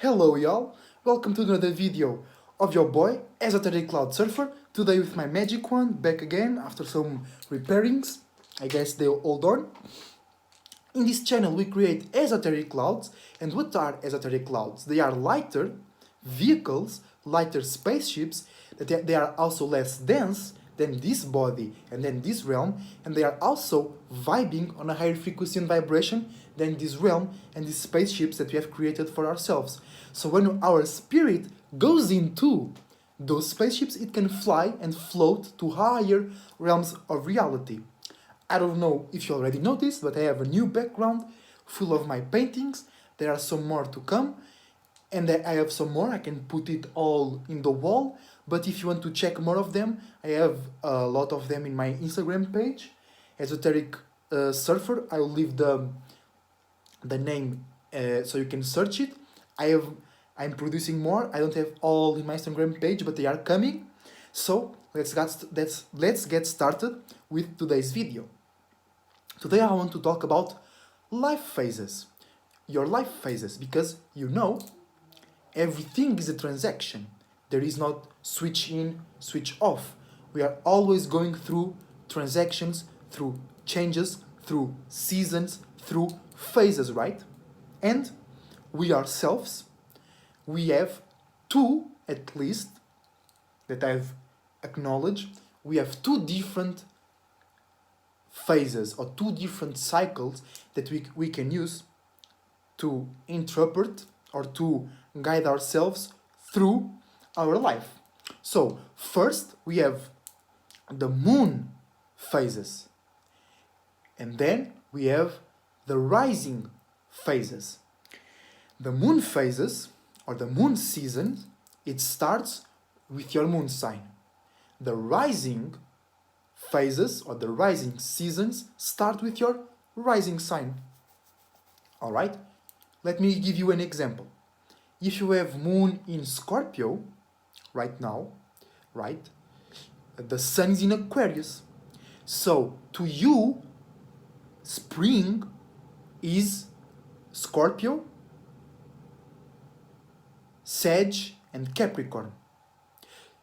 Hello y'all, welcome to another video of your boy, Esoteric Cloud Surfer, today with my magic wand, back again after some repairings, I guess they're all done. In this channel we create esoteric clouds, and what are esoteric clouds? They are lighter vehicles, lighter spaceships, that they are also less dense than this body and then this realm, and they are also vibing on a higher frequency and vibration than this realm and these spaceships that we have created for ourselves. So when our spirit goes into those spaceships, it can fly and float to higher realms of reality. I don't know if you already noticed, but I have a new background full of my paintings. There are some more to come, and I have some more. I can put it all in the wall. But if you want to check more of them, I have a lot of them in my Instagram page, Esoteric Surfer. I will leave the name so you can search it. I'm producing more. I don't have all in my Instagram page, but they are coming. So let's get started with today's video. Today I want to talk about life phases. Your life phases, because everything is a transaction. There is not switch in, switch off. We are always going through transactions, through changes, through seasons, through phases, right? And we ourselves, we have two at least that I've acknowledged. We have two different phases or two different cycles that we can use to interpret or to guide ourselves through our life. So, first we have the moon phases, and then we have the rising phases. The moon phases or the moon season, it starts with your moon sign. The rising phases or the rising seasons start with your rising sign. All right? Let me give you an example. If you have moon in Scorpio right now, right? The sun is in Aquarius. So, to you, spring is Scorpio, Sag, and Capricorn.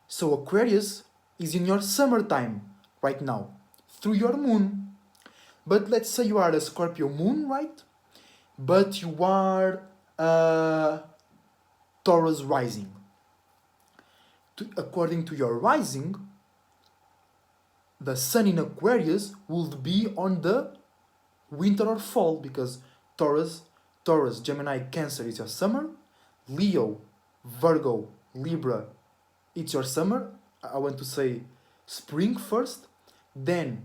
So, Aquarius is in your summertime right now through your moon. But let's say you are a Scorpio moon, right? But you are Taurus rising. According to your rising, the sun in Aquarius would be on the winter or fall, because Taurus, Gemini, Cancer is your summer, Leo, Virgo, Libra, it's your summer. I want to say spring first, then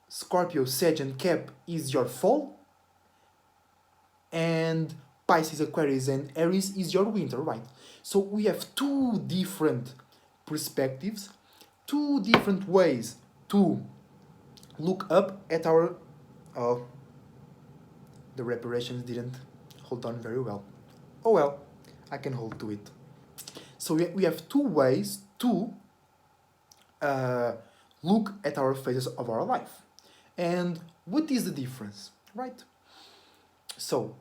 Scorpio, Sag, and Cap is your fall, and Pisces, Aquarius, and Aries is your winter, right? So we have two different perspectives, two different ways to look up at our. The reparations didn't hold on very well. Oh well, I can hold to it. So we have two ways to look at our phases of our life. And what is the difference, right? So,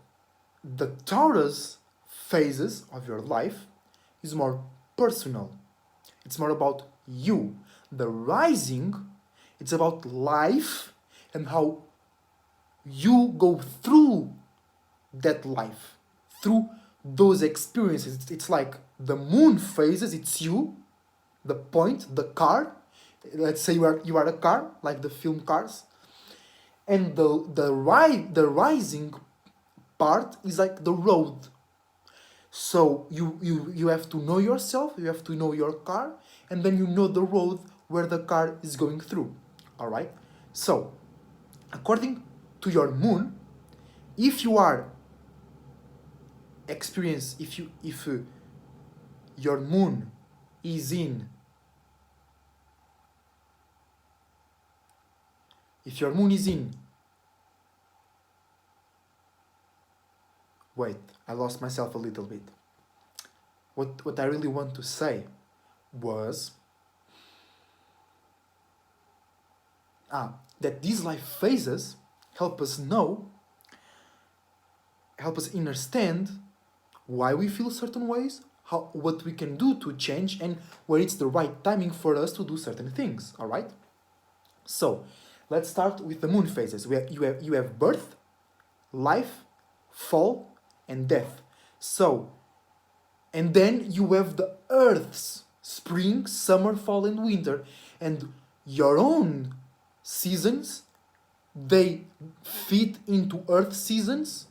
the Taurus phases of your life is more personal. It's more about you. The rising, it's about life and how you go through that life, through those experiences. It's like the moon phases, it's you, the point, the car. Let's say you are a car, like the film Cars. And the rising part is like the road. So you have to know yourself, you have to know your car, and then you know the road where the car is going through. All right? So, according to your moon, if you are if your moon is in wait, I lost myself a little bit. What I really want to say was that these life phases help us understand why we feel certain ways, how what we can do to change, and where it's the right timing for us to do certain things. All right. So let's start with the moon phases. You have birth, life, fall, and death. So, and then you have the Earth's spring, summer, fall, and winter, and your own seasons, they fit into Earth seasons,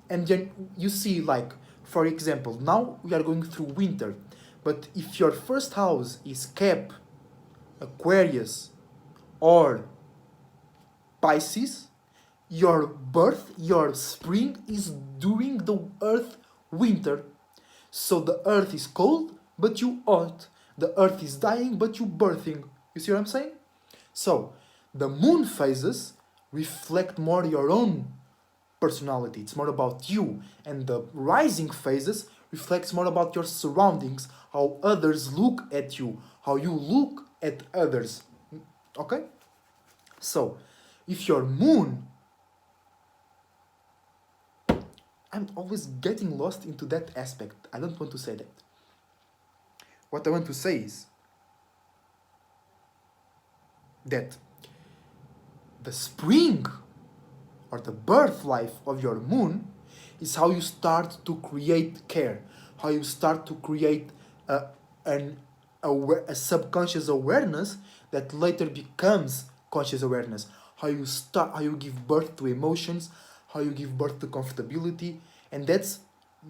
and then you see, like, for example, now we are going through winter, but if your first house is Cap, Aquarius, or Pisces, your birth, your spring is during the Earth winter. So the Earth is cold, but you hot. The Earth is dying, but you birthing. You see what I'm saying? So the moon phases reflect more your own personality. It's more about you. And the rising phases reflects more about your surroundings, how others look at you, how you look at others. Okay? So, if your moon, I'm always getting lost into that aspect. I don't want to say that. What I want to say is that the spring or the birth life of your moon is how you start to create care, how you start to create a subconscious awareness that later becomes conscious awareness. How you give birth to emotions, how you give birth to comfortability, and that's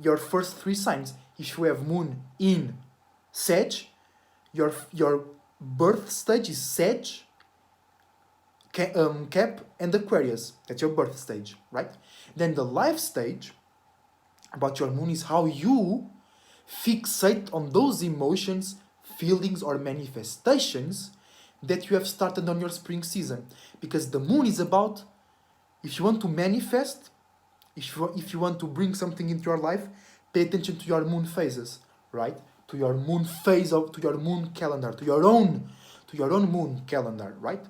your first three signs. If you have moon in Sag, your birth stage is Sag, Cap, and Aquarius. That's your birth stage, right? Then the life stage about your moon is how you fixate on those emotions, feelings, or manifestations that you have started on your spring season. Because the moon is about, if you want to manifest, if you want to bring something into your life, pay attention to your moon phases, right? To your moon phase to your moon calendar, to your own moon calendar, right?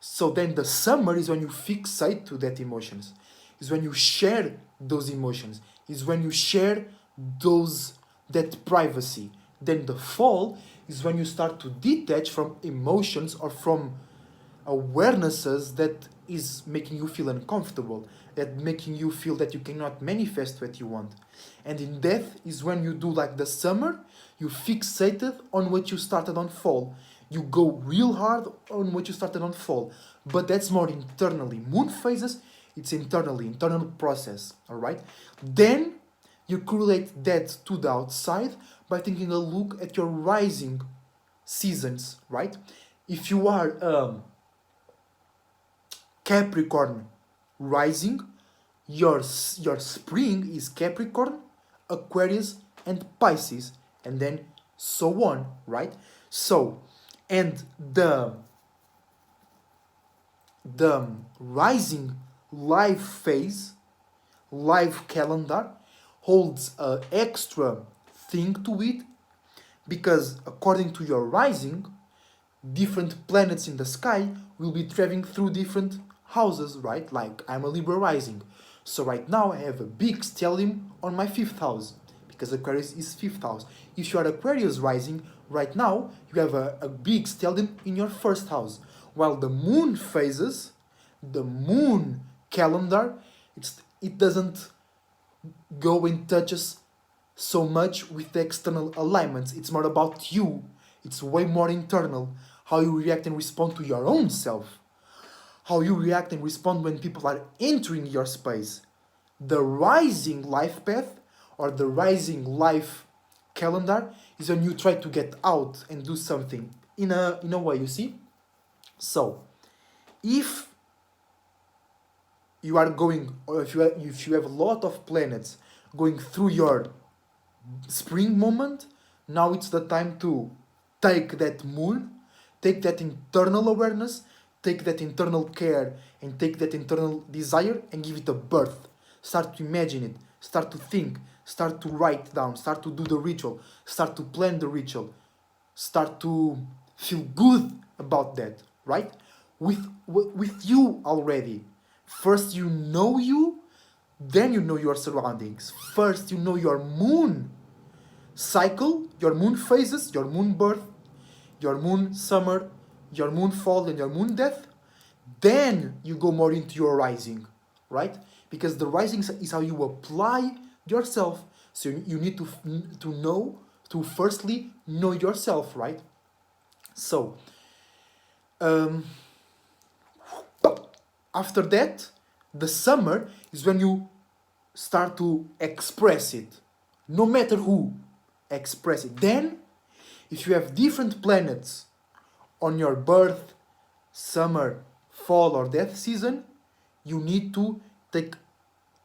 So then the summer is when you fixate to that emotions, is when you share those emotions, is when you share that privacy. Then the fall is when you start to detach from emotions or from awarenesses that is making you feel uncomfortable, that making you feel that you cannot manifest what you want. And in death is when you do like the summer, you fixated on what you started on fall. You go real hard on what you started on fall. But that's more internally. Moon phases, it's internally, internal process. Alright? Then you correlate that to the outside by taking a look at your rising seasons, right? If you are Capricorn rising, your spring is Capricorn, Aquarius, and Pisces, and then so on, right? So, and the rising life phase, life calendar, holds an extra thing to it, because according to your rising, different planets in the sky will be traveling through different houses, right? Like I'm a Libra rising. So right now I have a big stellium on my 5th house, because Aquarius is 5th house. If you are Aquarius rising, right now you have a big stellium in your 1st house. While the moon phases, the moon calendar, it doesn't go and touches so much with the external alignments. It's more about you. It's way more internal. How you react and respond to your own self. How you react and respond when people are entering your space. The rising life path or the rising life calendar is when you try to get out and do something in a way, you see? So, if you are going, or if you have a lot of planets going through your spring moment, now it's the time to take that moon, take that internal awareness, take that internal care, and take that internal desire and give it a birth. Start to imagine it, start to think, start to write down, start to do the ritual, start to plan the ritual, start to feel good about that, right? With you already. First you know you, Then you know your surroundings. First, you know your moon cycle, your moon phases, your moon birth, your moon summer, your moon fall, and your moon death. Then you go more into your rising, right? Because the rising is how you apply yourself. So you need to know, to firstly know yourself, right? So um, after that, the summer is when you start to express it. No matter who, express it. Then, if you have different planets on your birth, summer, fall, or death season, you need to take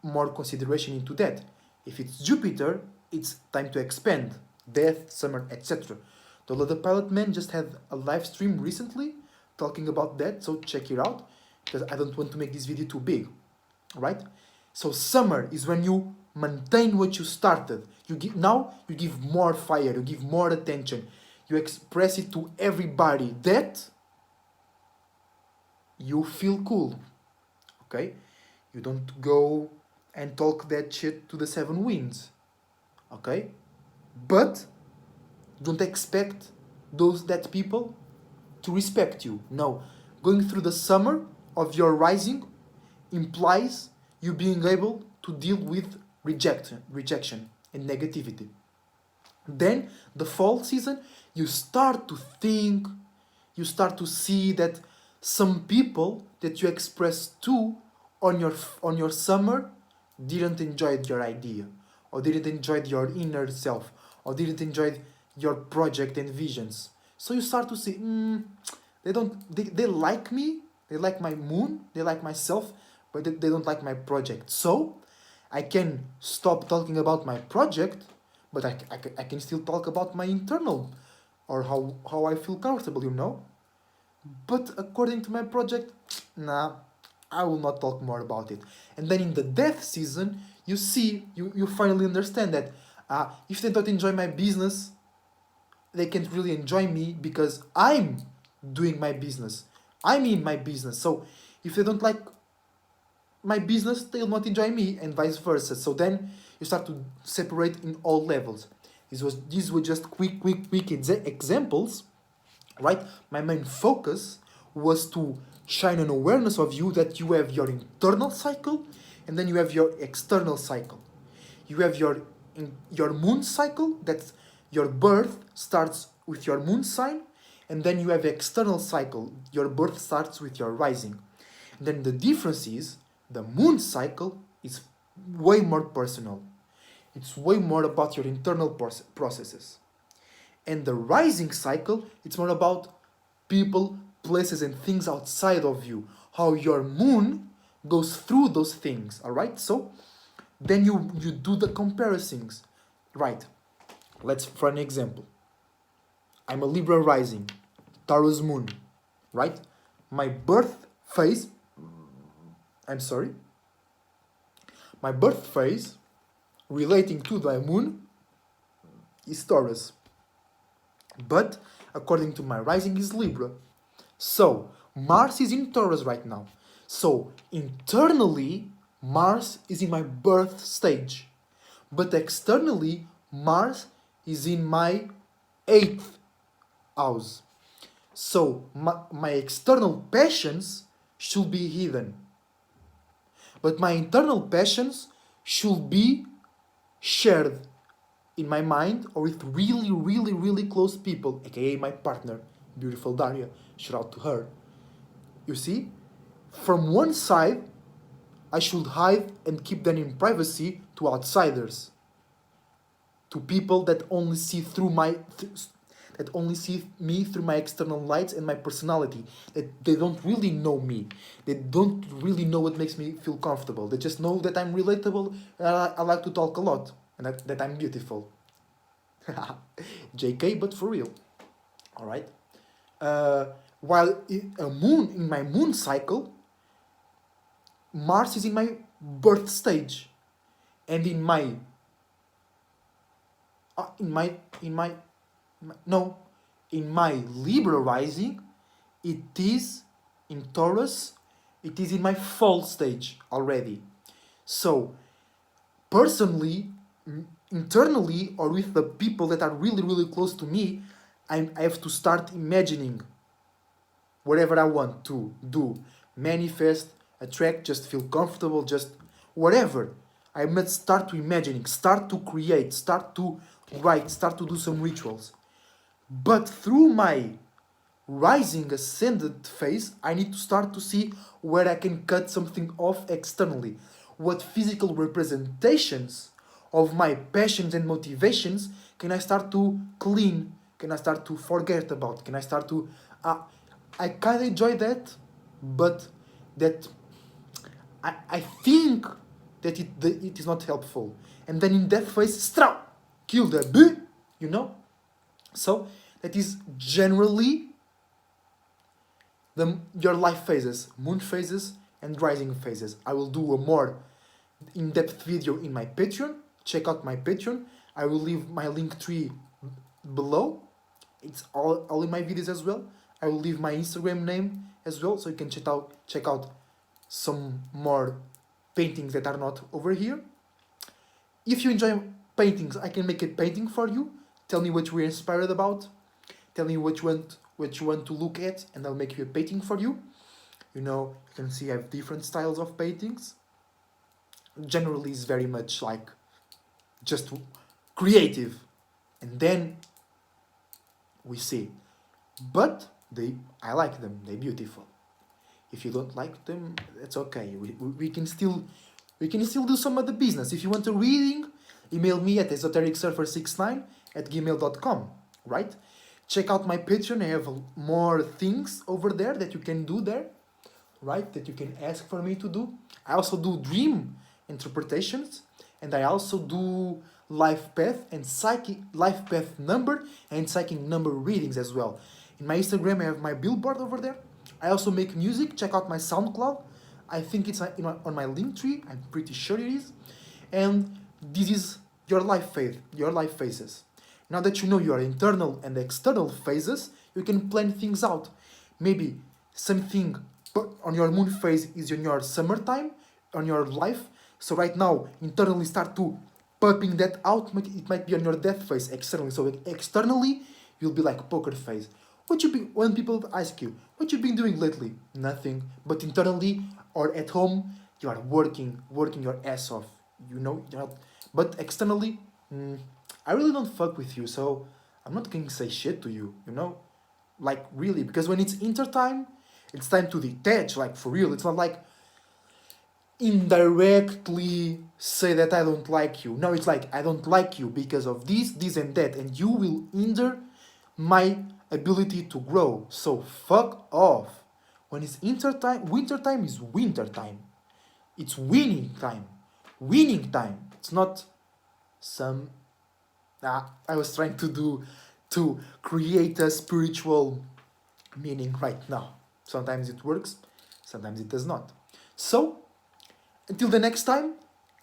more consideration into that. If it's Jupiter, it's time to expand. Death, summer, etc. The Other Pilot Man just had a live stream recently talking about that, so check it out because I don't want to make this video too big, right? So summer is when you maintain what you started. You give more fire, you give more attention, you express it to everybody that you feel cool. Okay? You don't go and talk that shit to the seven winds. Okay? But don't expect that people to respect you. No. Going through the summer of your rising implies you being able to deal with rejection and negativity. Then the fall season, you start to think, you start to see that some people that you express to on your summer didn't enjoy your idea, or didn't enjoy your inner self, or didn't enjoy your project and visions. So you start to see, they like me, they like my moon, they like myself, but they don't like my project. So I can stop talking about my project, but I can still talk about my internal, or how I feel comfortable, you know? But according to my project, nah, I will not talk more about it. And then in the death season, you finally understand that if they don't enjoy my business, they can't really enjoy me because I'm doing my business. I'm in my business. So if they don't like my business, they'll not enjoy me, and vice versa. So then you start to separate in all levels. These were just quick examples, right? My main focus was to shine an awareness of you that you have your internal cycle, and then you have your external cycle. You have your moon cycle, that's your birth starts with your moon sign, and then you have external cycle. Your birth starts with your rising. And then the difference is the moon cycle is way more personal. It's way more about your internal processes. And the rising cycle, it's more about people, places, and things outside of you. How your moon goes through those things, all right? So then you do the comparisons, right? Let's, for an example, I'm a Libra rising, Taurus moon, right? My birth phase, my birth phase relating to the moon is Taurus. But according to my rising is Libra. So Mars is in Taurus right now. So internally, Mars is in my birth stage. But externally, Mars is in my 8th house. So my external passions should be hidden. But my internal passions should be shared in my mind or with really close people, aka my partner, beautiful Daria. Shout out to her. You see, from one side, I should hide and keep them in privacy to outsiders, to people that only see that only see me through my external lights and my personality, that they don't really know me, they don't really know what makes me feel comfortable, they just know that I'm relatable and I like to talk a lot, and that I'm beautiful. JK, but for real. Alright? While in my moon cycle, Mars is in my birth stage, and in my Libra rising, it is in Taurus, it is in my fall stage already. So personally, internally, or with the people that are really, really close to me, I have to start imagining whatever I want to do, manifest, attract, just feel comfortable, just whatever. I must start to imagining, start to create, start to write, start to do some rituals. But through my rising ascended phase, I need to start to see where I can cut something off externally. What physical representations of my passions and motivations can I start to clean? Can I start to forget about? Can I start to. I kind of enjoy that, but that I think that it is not helpful. And then in that phase, strap, kill the B, you know? So that is generally your life phases, moon phases and rising phases. I will do a more in-depth video in my Patreon. Check out my Patreon. I will leave my link tree below. It's all in my videos as well. I will leave my Instagram name as well, so you can check out some more paintings that are not over here. If you enjoy paintings, I can make a painting for you. Tell me what you were inspired about. Tell me what you want to look at, and I'll make you a painting for you. You know, you can see I have different styles of paintings. Generally, it's very much like just creative, and then we see. But I like them. They're beautiful. If you don't like them, it's okay. We can still do some other business. If you want a reading, email me at esotericsurfer69@gmail.com. Right? Check out my Patreon. I have more things over there that you can do there. Right? That you can ask for me to do. I also do dream interpretations, and I also do life path and life path number and psychic number readings as well. In my Instagram, I have my billboard over there. I also make music. Check out my SoundCloud. I think it's on my link tree. I'm pretty sure it is. And this is your life phases. Now that you know your internal and external phases, you can plan things out. Maybe something on your moon phase is in your summertime, on your life. So right now, internally start to pumping that out. It might be on your death phase externally. So externally, you'll be like poker face. When people ask you, what you been doing lately? Nothing. But internally or at home, you are working your ass off. You know, you're not. But externally, I really don't fuck with you, so I'm not going to say shit to you, you know? Like, really, because when it's intertime, it's time to detach, like, for real. It's not like indirectly say that I don't like you. No, it's like, I don't like you because of this, and that, and you will hinder my ability to grow. So fuck off. When it's winter time is winter time. It's winning time. Winning time. It's not some. I was trying to create a spiritual meaning right now. Sometimes it works, sometimes it does not. So, until the next time,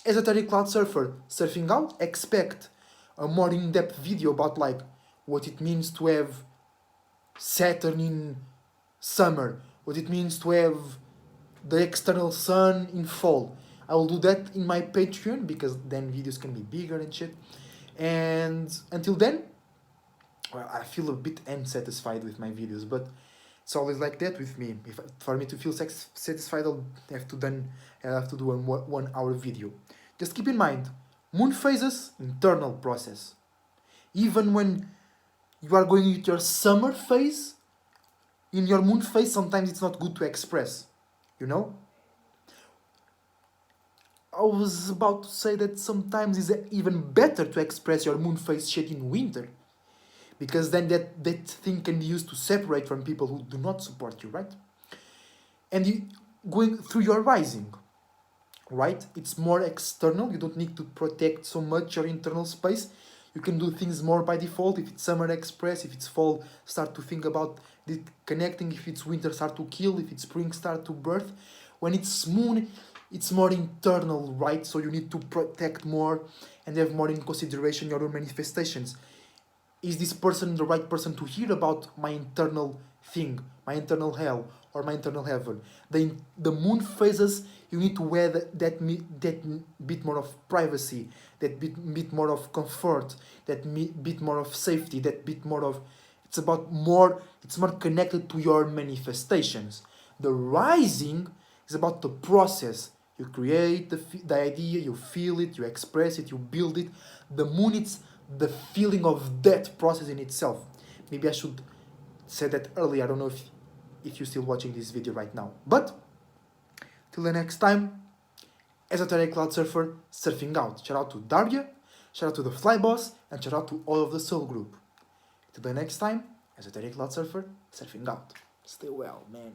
Esoteric Cloud Surfer surfing out. Expect a more in-depth video about like what it means to have Saturn in summer, what it means to have the external sun in fall. I will do that in my Patreon because then videos can be bigger and shit. And until then, well, I feel a bit unsatisfied with my videos, but it's always like that with me. For me to feel satisfied, I'll have to do a 1 hour video. Just keep in mind, moon phases, internal process. Even when you are going into your summer phase, in your moon phase, sometimes it's not good to express, you know? I was about to say that sometimes it's even better to express your moon phase shit in winter. Because then that thing can be used to separate from people who do not support you, right? And you going through your rising, right? It's more external. You don't need to protect so much your internal space. You can do things more by default. If it's summer, express. If it's fall, start to think about connecting. If it's winter, start to kill. If it's spring, start to birth. When it's moon, it's more internal, right? So you need to protect more and have more in consideration your own manifestations. Is this person the right person to hear about my internal thing, my internal hell or my internal heaven. The moon phases, you need to add that bit more of privacy, that bit more of comfort, that bit more of safety, that bit more of, it's more connected to your manifestations. The rising is about the process. You create the idea, you feel it, you express it, you build it. The moon, it's the feeling of that process in itself. Maybe I should say that earlier. I don't know if you're still watching this video right now. But till the next time, Esoteric Cloud Surfer surfing out. Shout out to Daria, shout out to the Fly Boss, and shout out to all of the Soul Group. Till the next time, Esoteric Cloud Surfer surfing out. Stay well, man.